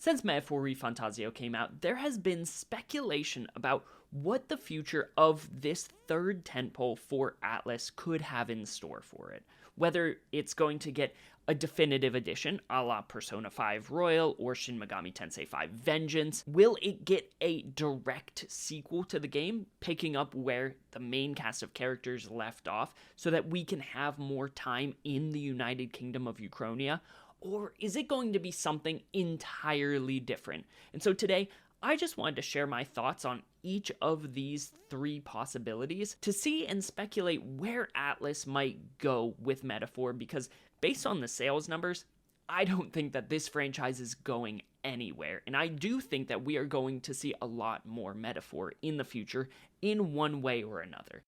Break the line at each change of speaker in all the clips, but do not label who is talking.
Since Metaphor ReFantazio came out, there has been speculation about what the future of this third tentpole for Atlus could have in store for it. Whether it's going to get a definitive edition, a la Persona 5 Royal or Shin Megami Tensei 5 Vengeance. Will it get a direct sequel to the game, picking up where the main cast of characters left off, so that we can have more time in the United Kingdom of Uchronia? Or is it going to be something entirely different? And so today, I just wanted to share my thoughts on each of these three possibilities to see and speculate where Atlus might go with Metaphor, because based on the sales numbers, I don't think that this franchise is going anywhere, and I do think that we are going to see a lot more Metaphor in the future in one way or another.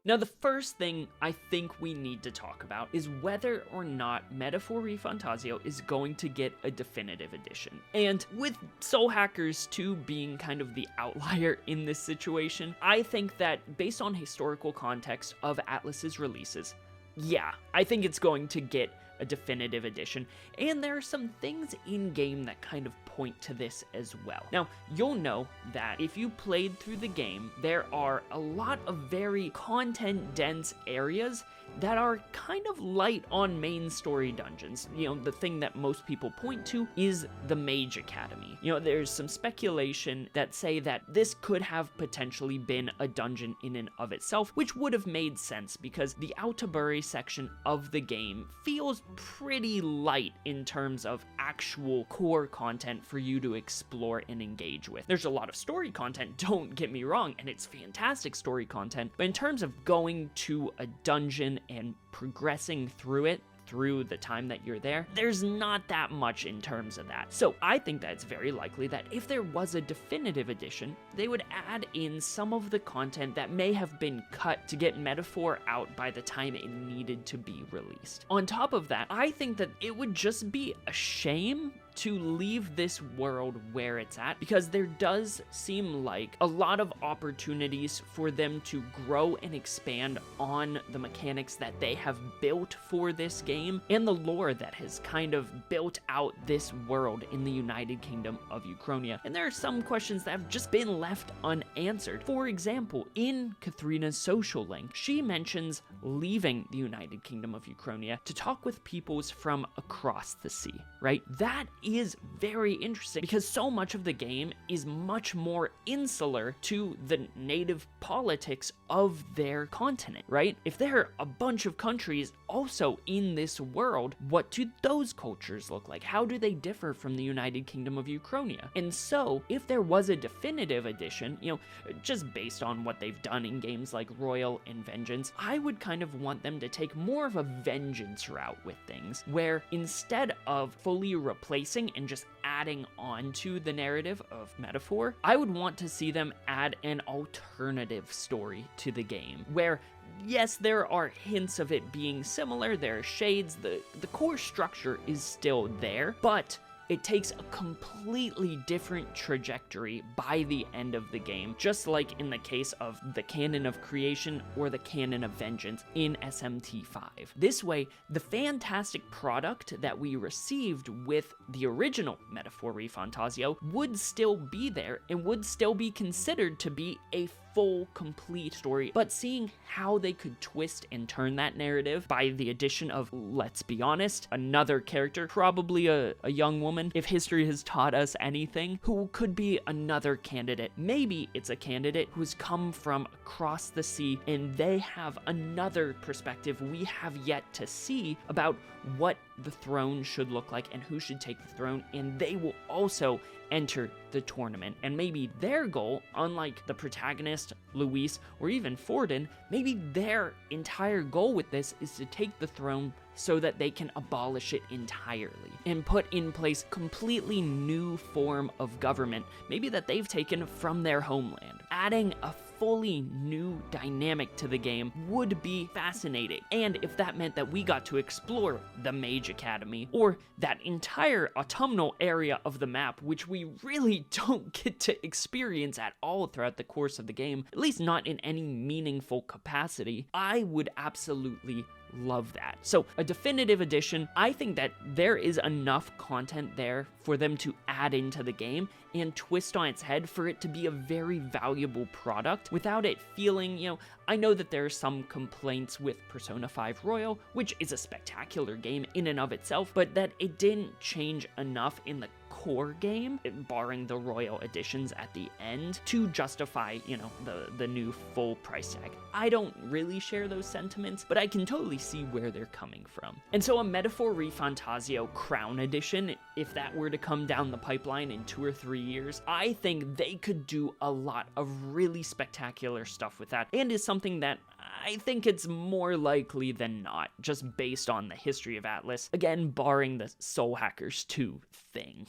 Now, the first thing I think we need to talk about is whether or not Metaphor ReFantazio is going to get a definitive edition. And with Soul Hackers 2 being kind of the outlier in this situation, I think that based on historical context of Atlus's releases, yeah, I think it's going to get a definitive edition, and there are some things in-game that kind of point to this as well. Now, you'll know that if you played through the game, there are a lot of very content-dense areas that are kind of light on main story dungeons. You know, the thing that most people point to is the Mage Academy. You know, there's some speculation that say that this could have potentially been a dungeon in and of itself, which would have made sense because the Altaburi section of the game feels pretty light in terms of actual core content for you to explore and engage with. There's a lot of story content, don't get me wrong, and it's fantastic story content, but in terms of going to a dungeon and progressing through it, through the time that you're there, there's not that much in terms of that. So I think that it's very likely that if there was a definitive edition, they would add in some of the content that may have been cut to get Metaphor out by the time it needed to be released. On top of that, I think that it would just be a shame to leave this world where it's at, because there does seem like a lot of opportunities for them to grow and expand on the mechanics that they have built for this game and the lore that has kind of built out this world in the United Kingdom of Uchronia. And there are some questions that have just been left unanswered. For example, in Katharina's social link, she mentions leaving the United Kingdom of Uchronia to talk with peoples from across the sea, right? That is very interesting because so much of the game is much more insular to the native politics of their continent, right? If there are a bunch of countries also in this world, what do those cultures look like? How do they differ from the United Kingdom of Uchronia? And so, if there was a definitive edition, you know, just based on what they've done in games like Royal and Vengeance, I would kind of want them to take more of a vengeance route with things, where instead of fully replacing and just adding on to the narrative of Metaphor, I would want to see them add an alternative story to the game, where yes, there are hints of it being similar, there are shades, the core structure is still there, but it takes a completely different trajectory by the end of the game, just like in the case of the Canon of Creation or the Canon of Vengeance in SMT5. This way, the fantastic product that we received with the original Metaphor ReFantazio would still be there and would still be considered to be a full, complete story, but seeing how they could twist and turn that narrative by the addition of, let's be honest, another character, probably a young woman, if history has taught us anything, who could be another candidate. Maybe it's a candidate who's come from across the sea and they have another perspective we have yet to see about what the throne should look like and who should take the throne, and they will also enter the tournament. And maybe their goal, unlike the protagonist, Luis, or even Forden, maybe their entire goal with this is to take the throne so that they can abolish it entirely and put in place completely new form of government, maybe that they've taken from their homeland. Adding a fully new dynamic to the game would be fascinating. And if that meant that we got to explore the Mage Academy, or that entire autumnal area of the map, which we really don't get to experience at all throughout the course of the game, at least not in any meaningful capacity, I would absolutely love that. So a definitive edition, I think that there is enough content there for them to add into the game and twist on its head for it to be a very valuable product without it feeling, I know that there are some complaints with Persona 5 Royal, which is a spectacular game in and of itself, but that it didn't change enough in the core game, barring the Royal editions at the end, to justify, the new full price tag. I don't really share those sentiments, but I can totally see where they're coming from. And so a Metaphor ReFantazio Crown Edition, if that were to come down the pipeline in 2 or 3 years, I think they could do a lot of really spectacular stuff with that, and is something that I think it's more likely than not, just based on the history of Atlus, again, barring the Soul Hackers 2 thing.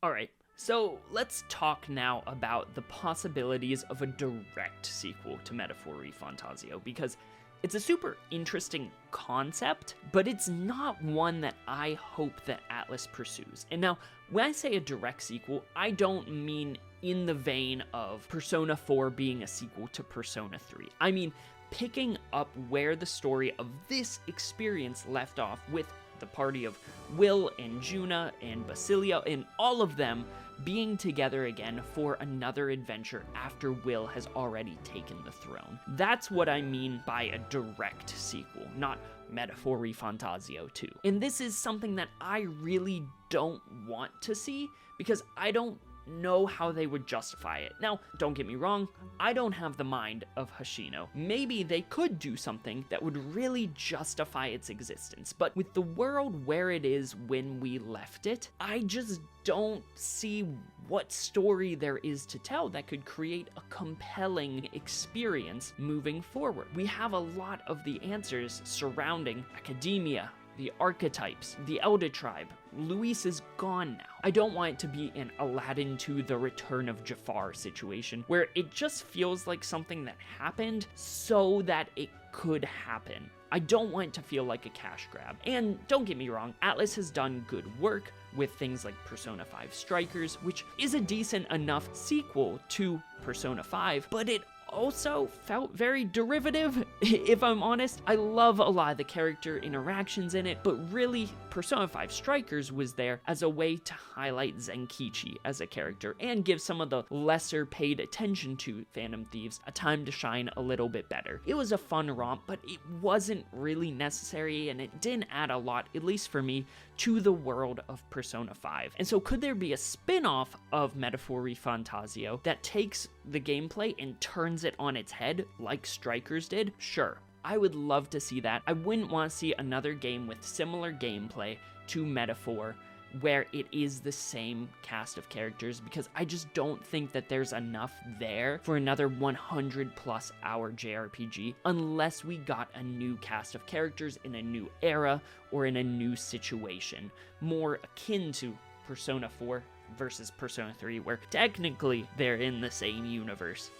Alright, so let's talk now about the possibilities of a direct sequel to Metaphor ReFantazio, because it's a super interesting concept, but it's not one that I hope that Atlus pursues. And now, when I say a direct sequel, I don't mean in the vein of Persona 4 being a sequel to Persona 3. I mean picking up where the story of this experience left off, with the party of Will and Juna and Basilio and all of them being together again for another adventure after Will has already taken the throne. That's what I mean by a direct sequel, not Metaphor ReFantazio 2. And this is something that I really don't want to see, because I don't know how they would justify it. Now, don't get me wrong, I don't have the mind of Hoshino. Maybe they could do something that would really justify its existence, but with the world where it is when we left it, I just don't see what story there is to tell that could create a compelling experience moving forward. We have a lot of the answers surrounding academia, the archetypes, the Elder Tribe. Luis is gone now. I don't want it to be an Aladdin to the Return of Jafar situation, where it just feels like something that happened so that it could happen. I don't want it to feel like a cash grab. And don't get me wrong, Atlus has done good work with things like Persona 5 Strikers, which is a decent enough sequel to Persona 5, but it also felt very derivative, if I'm honest. I love a lot of the character interactions in it, but really, Persona 5 Strikers was there as a way to highlight Zenkichi as a character and give some of the lesser paid attention to Phantom Thieves a time to shine a little bit better. It was a fun romp, but it wasn't really necessary, and it didn't add a lot, at least for me, to the world of Persona 5. And so could there be a spin-off of Metaphor ReFantazio that takes the gameplay and turns it on its head like Strikers did? Sure. I would love to see that. I wouldn't want to see another game with similar gameplay to Metaphor where it is the same cast of characters, because I just don't think that there's enough there for another 100 plus hour JRPG unless we got a new cast of characters in a new era or in a new situation, more akin to Persona 4 versus Persona 3, where technically they're in the same universe.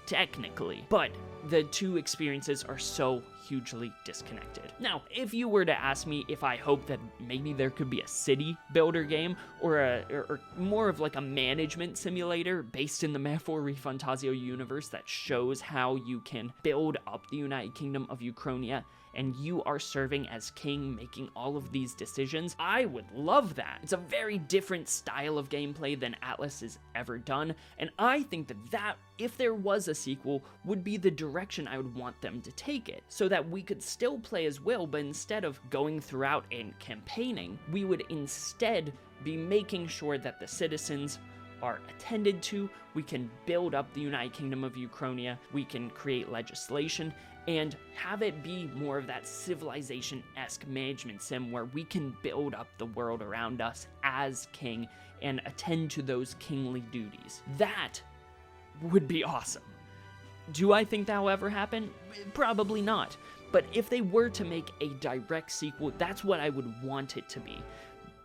Technically. But the two experiences are so hugely disconnected. Now, if you were to ask me if I hope that maybe there could be a city builder game or more of like a management simulator based in the Metaphor ReFantazio universe that shows how you can build up the United Kingdom of Uchronia and you are serving as king, making all of these decisions, I would love that. It's a very different style of gameplay than Atlus has ever done, and I think that if there was a sequel, would be the direction I would want them to take it, so that we could still play as Will, but instead of going throughout and campaigning, we would instead be making sure that the citizens are attended to, we can build up the United Kingdom of Uchronia, we can create legislation, and have it be more of that civilization-esque management sim where we can build up the world around us as king and attend to those kingly duties. That would be awesome. Do I think that will ever happen? Probably not. But if they were to make a direct sequel, that's what I would want it to be.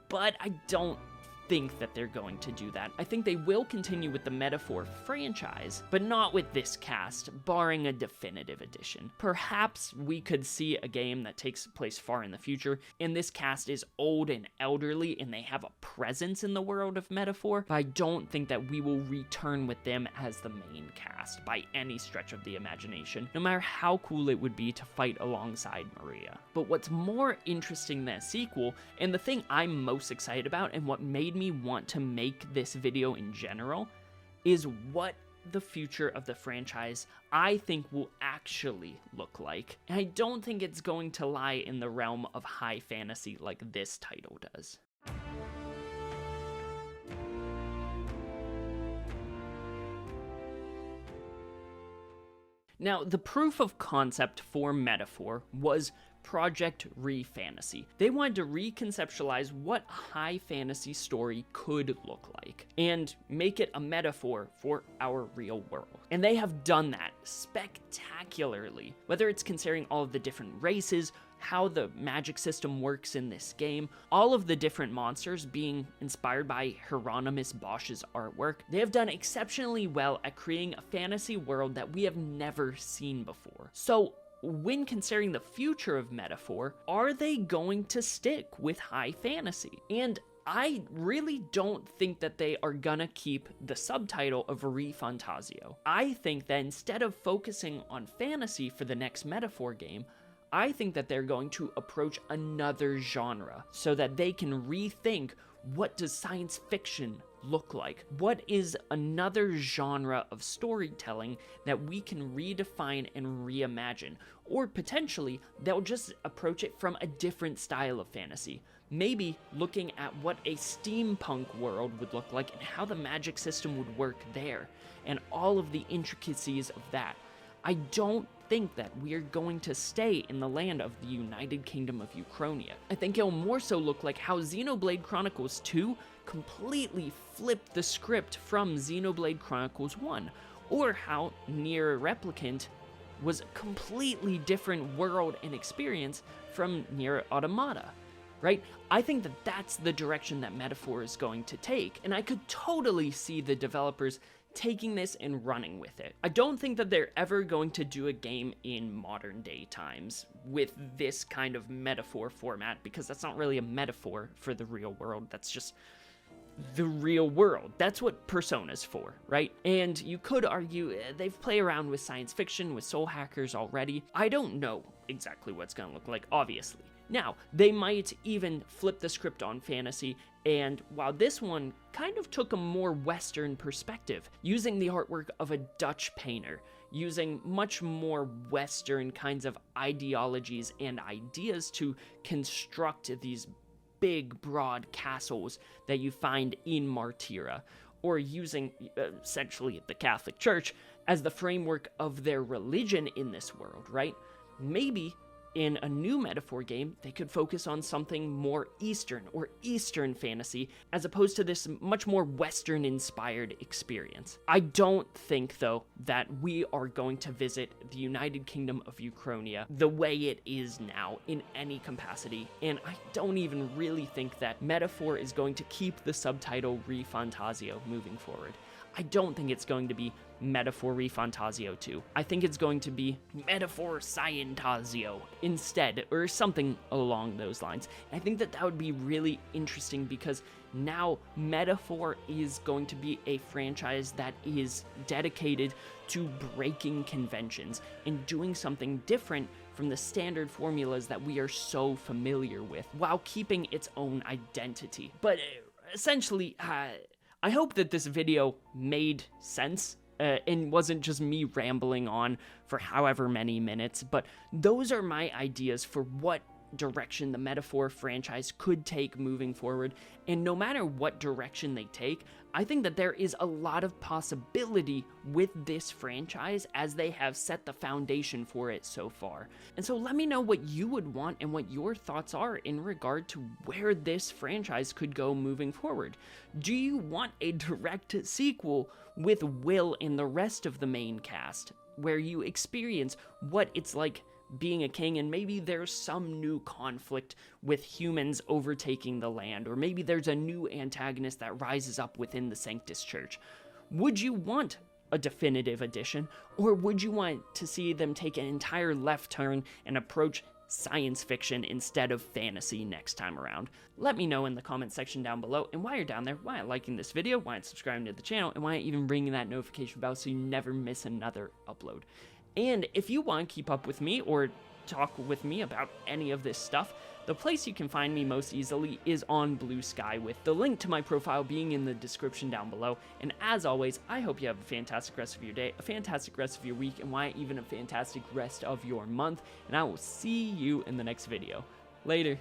but I don't think that they're going to do that. I think they will continue with the Metaphor franchise, but not with this cast, barring a definitive edition. Perhaps we could see a game that takes place far in the future, and this cast is old and elderly, and they have a presence in the world of Metaphor, but I don't think that we will return with them as the main cast by any stretch of the imagination, no matter how cool it would be to fight alongside Maria. But what's more interesting than a sequel, and the thing I'm most excited about, and what made me want to make this video in general, is what the future of the franchise I think will actually look like. And I don't think it's going to lie in the realm of high fantasy like this title does. Now, the proof of concept for Metaphor was Project ReFantazio. They wanted to reconceptualize what a high fantasy story could look like and make it a metaphor for our real world. And they have done that spectacularly, whether it's considering all of the different races, how the magic system works in this game, all of the different monsters being inspired by Hieronymus Bosch's artwork. They have done exceptionally well at creating a fantasy world that we have never seen before. So, when considering the future of Metaphor, are they going to stick with high fantasy? And I really don't think that they are gonna keep the subtitle of ReFantazio. I think that instead of focusing on fantasy for the next Metaphor game, I think that they're going to approach another genre so that they can rethink, what does science fiction look like? What is another genre of storytelling that we can redefine and reimagine? Or potentially, they'll just approach it from a different style of fantasy. Maybe looking at what a steampunk world would look like and how the magic system would work there, and all of the intricacies of that. I don't think that we're going to stay in the land of the United Kingdom of Uchronia. I think it'll more so look like how Xenoblade Chronicles 2 completely flipped the script from Xenoblade Chronicles 1, or how Nier Replicant was a completely different world and experience from Nier Automata, right? I think that that's the direction that Metaphor is going to take, and I could totally see the developers taking this and running with it. I don't think that they're ever going to do a game in modern day times with this kind of metaphor format, because that's not really a metaphor for the real world. That's just the real world. That's what Persona's for, right? And you could argue they've played around with science fiction, with soul hackers already. I don't know exactly what's gonna look like, obviously. Now, they might even flip the script on fantasy, and while this one kind of took a more Western perspective, using the artwork of a Dutch painter, using much more Western kinds of ideologies and ideas to construct these big, broad castles that you find in Martyra, or using essentially the Catholic Church as the framework of their religion in this world, right? Maybe in a new Metaphor game, they could focus on something more Eastern or Eastern fantasy, as opposed to this much more Western-inspired experience. I don't think, though, that we are going to visit the United Kingdom of Uchronia the way it is now in any capacity, and I don't even really think that Metaphor is going to keep the subtitle ReFantazio moving forward. I don't think it's going to be Metaphor ReFantazio 2. I think it's going to be Metaphor Scientazio instead, or something along those lines. I think that that would be really interesting, because now Metaphor is going to be a franchise that is dedicated to breaking conventions and doing something different from the standard formulas that we are so familiar with, while keeping its own identity. But essentially, I hope that this video made sense and wasn't just me rambling on for however many minutes, but those are my ideas for what direction the Metaphor franchise could take moving forward, and no matter what direction they take, I think that there is a lot of possibility with this franchise as they have set the foundation for it so far. And so let me know what you would want and what your thoughts are in regard to where this franchise could go moving forward. Do you want a direct sequel with Will and the rest of the main cast, where you experience what it's like being a king, and maybe there's some new conflict with humans overtaking the land, or maybe there's a new antagonist that rises up within the Sanctus Church. Would you want a definitive edition, or would you want to see them take an entire left turn and approach science fiction instead of fantasy next time around? Let me know in the comment section down below, and while you're down there, why not liking this video, why not subscribing to the channel, and why not even ringing that notification bell so you never miss another upload. And if you want to keep up with me or talk with me about any of this stuff, the place you can find me most easily is on Blue Sky, with the link to my profile being in the description down below. And as always, I hope you have a fantastic rest of your day, a fantastic rest of your week, and why even a fantastic rest of your month. And I will see you in the next video. Later.